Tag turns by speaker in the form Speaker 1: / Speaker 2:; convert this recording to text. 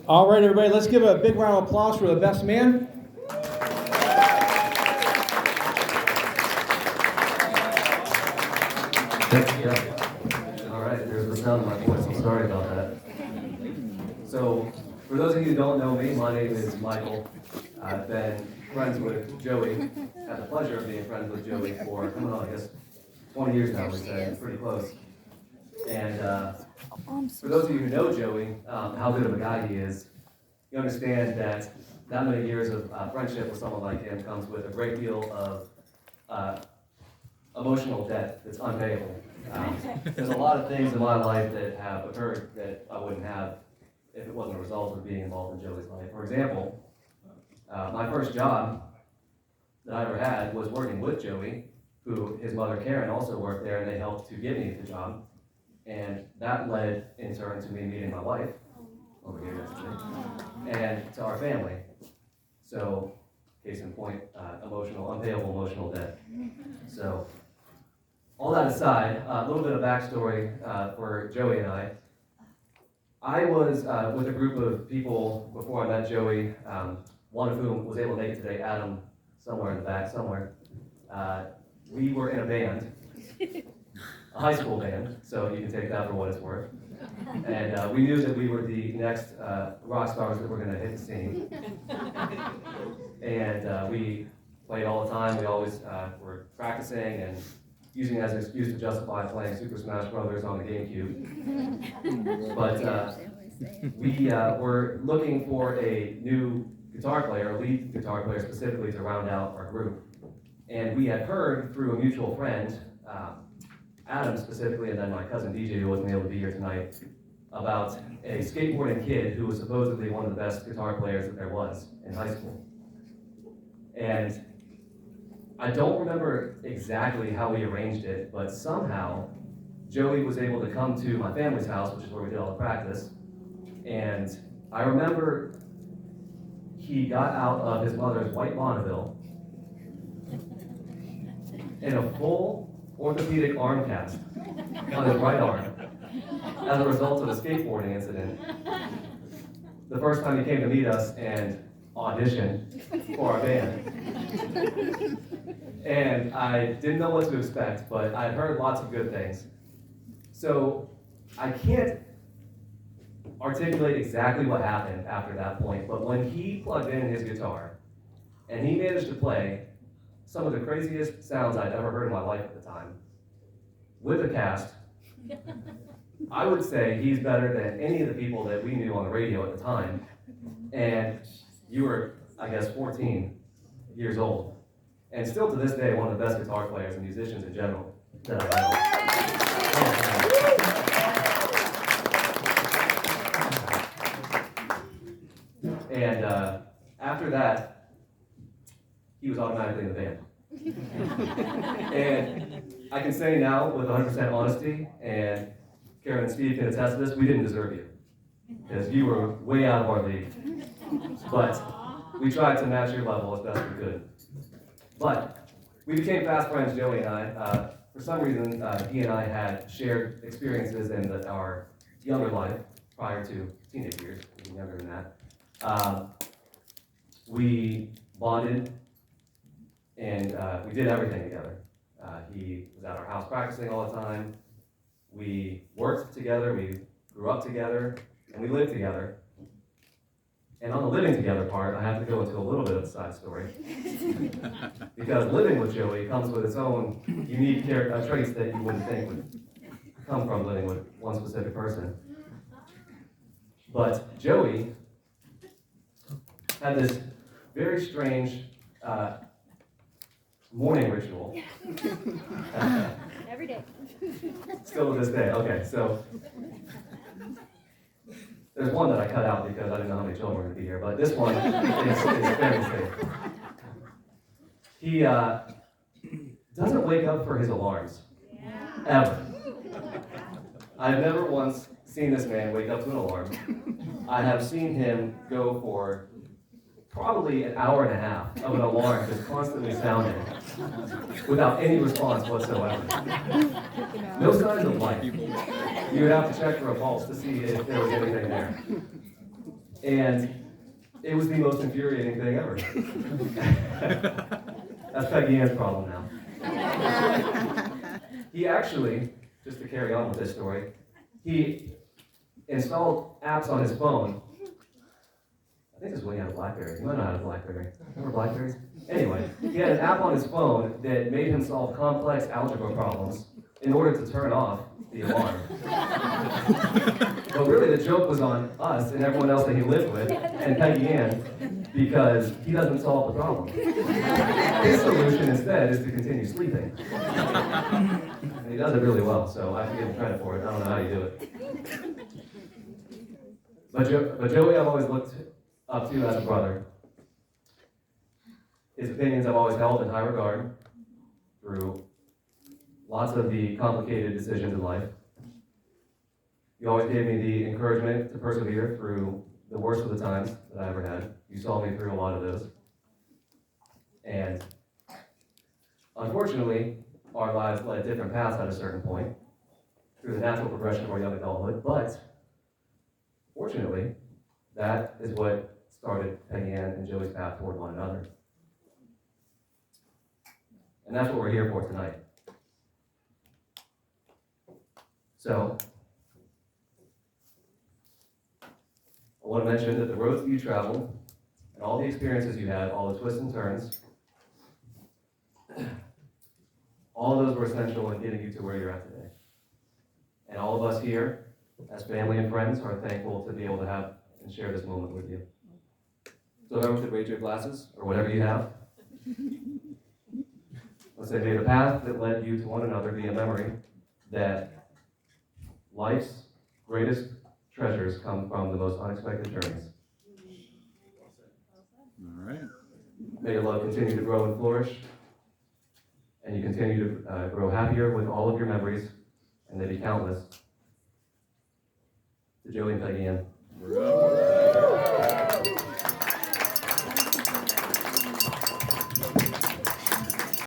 Speaker 1: All right, everybody, let's give a big round of applause for the best man.
Speaker 2: Yeah. All right, there's the sound of my voice. I'm sorry about that. So, for those of you who don't know me, my name is Michael. I've been friends with Joey, had the pleasure of being friends with Joey for, coming on, I guess, 20 years now, we said, pretty close. And for those of you who know Joey, how good of a guy he is, you understand that many years of friendship with someone like him comes with a great deal of emotional debt that's unpayable. There's a lot of things in my life that have occurred that I wouldn't have if it wasn't a result of being involved in Joey's life. For example, my first job that I ever had was working with Joey, who his mother Karen also worked there, and they helped to get me the job. And that led, in turn, to me meeting my wife, over here yesterday, and to our family. So, case in point, unpayable emotional debt. So, all that aside, a little bit of backstory for Joey and I. I was with a group of people before I met Joey, one of whom was able to make it today, Adam, somewhere in the back, somewhere. We were in a band, a high school band, so you can take that for what it's worth. And we knew that we were the next rock stars that were going to hit the scene. And we played all the time. We always were practicing and using it as an excuse to justify playing Super Smash Brothers on the GameCube. But we were looking for a new guitar player, a lead guitar player specifically, to round out our group. And we had heard through a mutual friend, Adam specifically, and then my cousin DJ, who wasn't able to be here tonight, about a skateboarding kid who was supposedly one of the best guitar players that there was in high school. And I don't remember exactly how we arranged it, but somehow Joey was able to come to my family's house, which is where we did all the practice. And I remember he got out of his mother's white Bonneville in a full orthopedic arm cast on his right arm as a result of a skateboarding incident. The first time he came to meet us and audition for our band. And I didn't know what to expect, but I heard lots of good things. So I can't articulate exactly what happened after that point, but when he plugged in his guitar and he managed to play some of the craziest sounds I'd ever heard in my life at the time, with a cast, I would say he's better than any of the people that we knew on the radio at the time. And you were, I guess, 14 years old. And still to this day, one of the best guitar players and musicians in general that I know. And after that, he was automatically in the band. And I can say now with 100% honesty, and Karen and Steve can attest to this, we didn't deserve you. Because you were way out of our league. But we tried to match your level as best we could. But we became fast friends, Joey and I. For some reason, he and I had shared experiences in our younger life prior to teenage years, even younger than that. We bonded, and we did everything together. He was at our house practicing all the time. We worked together, we grew up together, and we lived together. And on the living together part, I have to go into a little bit of a side story. Because living with Joey comes with its own unique traits that you wouldn't think would come from living with one specific person. But Joey had this very strange morning ritual.
Speaker 3: Every day.
Speaker 2: Still to this day. Okay, so there's one that I cut out because I didn't know how many children were going to be here, but this one is fairly safe. He doesn't wake up for his alarms. Ever. I've never once seen this man wake up to an alarm. I have seen him go for probably an hour and a half of an alarm just constantly sounding without any response whatsoever. No signs of life. You would have to check for a pulse to see if there was anything there. And it was the most infuriating thing ever. That's Peggy Ann's problem now. He actually, just to carry on with this story, he installed apps on his phone. I think this is when he had a BlackBerry. He might not have a BlackBerry. Remember BlackBerries? Anyway, he had an app on his phone that made him solve complex algebra problems in order to turn off the alarm. But really the joke was on us and everyone else that he lived with, and Peggy Ann, because he doesn't solve the problem. His solution instead is to continue sleeping. And he does it really well, so I have to give him credit for it. I don't know how you do it. But Joey I've always looked up to as a brother. His opinions I've always held in high regard through lots of the complicated decisions in life. You always gave me the encouragement to persevere through the worst of the times that I ever had. You saw me through a lot of those. And unfortunately, our lives led different paths at a certain point through the natural progression of our young adulthood. But fortunately, that is what started Peggy Ann and Joey's path toward one another. And that's what we're here for tonight. So, I want to mention that the roads that you traveled, and all the experiences you had, all the twists and turns, all of those were essential in getting you to where you're at today. And all of us here, as family and friends, are thankful to be able to have and share this moment with you. So everyone could raise your glasses, or whatever you have. Let's say, may the path that led you to one another be a memory that life's greatest treasures come from the most unexpected journeys.
Speaker 3: All right.
Speaker 2: May your love continue to grow and flourish, and you continue to grow happier with all of your memories, and they be countless. To Joey and Peggy Ann.